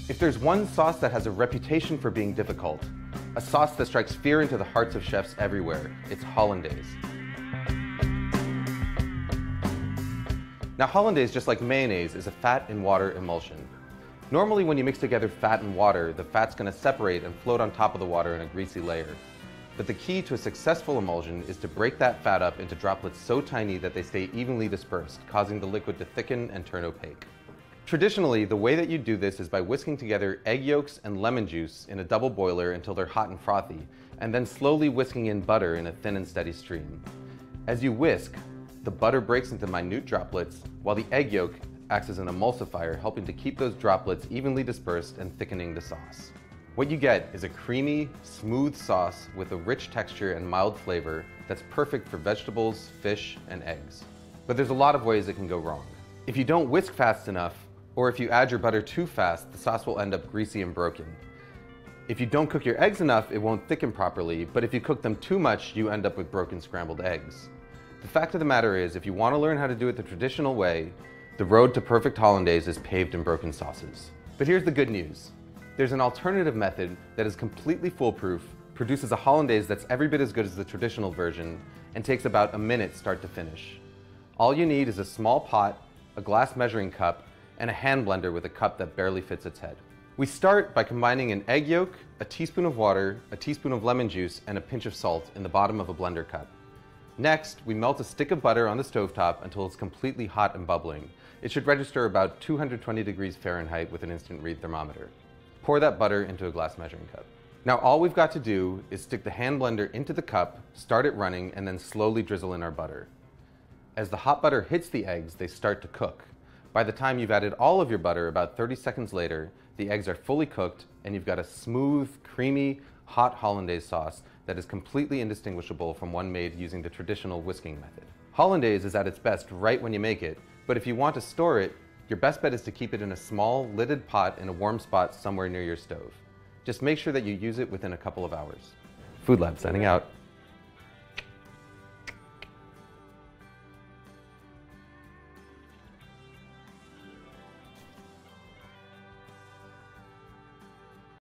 If there's one sauce that has a reputation for being difficult, a sauce that strikes fear into the hearts of chefs everywhere, it's Hollandaise. Now Hollandaise, just like mayonnaise, is a fat and water emulsion. Normally when you mix together fat and water, the fat's going to separate and float on top of the water in a greasy layer. But the key to a successful emulsion is to break that fat up into droplets so tiny that they stay evenly dispersed, causing the liquid to thicken and turn opaque. Traditionally, the way that you do this is by whisking together egg yolks and lemon juice in a double boiler until they're hot and frothy, and then slowly whisking in butter in a thin and steady stream. As you whisk, the butter breaks into minute droplets, while the egg yolk acts as an emulsifier, helping to keep those droplets evenly dispersed and thickening the sauce. What you get is a creamy, smooth sauce with a rich texture and mild flavor that's perfect for vegetables, fish, and eggs. But there's a lot of ways it can go wrong. If you don't whisk fast enough, or if you add your butter too fast, the sauce will end up greasy and broken. If you don't cook your eggs enough, it won't thicken properly, but if you cook them too much, you end up with broken scrambled eggs. The fact of the matter is, if you want to learn how to do it the traditional way, the road to perfect hollandaise is paved in broken sauces. But here's the good news. There's an alternative method that is completely foolproof, produces a hollandaise that's every bit as good as the traditional version, and takes about a minute start to finish. All you need is a small pot, a glass measuring cup, and a hand blender with a cup that barely fits its head. We start by combining an egg yolk, a teaspoon of water, a teaspoon of lemon juice, and a pinch of salt in the bottom of a blender cup. Next, we melt a stick of butter on the stovetop until it's completely hot and bubbling. It should register about 220 degrees Fahrenheit with an instant read thermometer. Pour that butter into a glass measuring cup. Now all we've got to do is stick the hand blender into the cup, start it running, and then slowly drizzle in our butter. As the hot butter hits the eggs, they start to cook. By the time you've added all of your butter, about 30 seconds later, the eggs are fully cooked and you've got a smooth, creamy, hot hollandaise sauce that is completely indistinguishable from one made using the traditional whisking method. Hollandaise is at its best right when you make it, but if you want to store it, your best bet is to keep it in a small, lidded pot in a warm spot somewhere near your stove. Just make sure that you use it within a couple of hours. Food Lab signing out.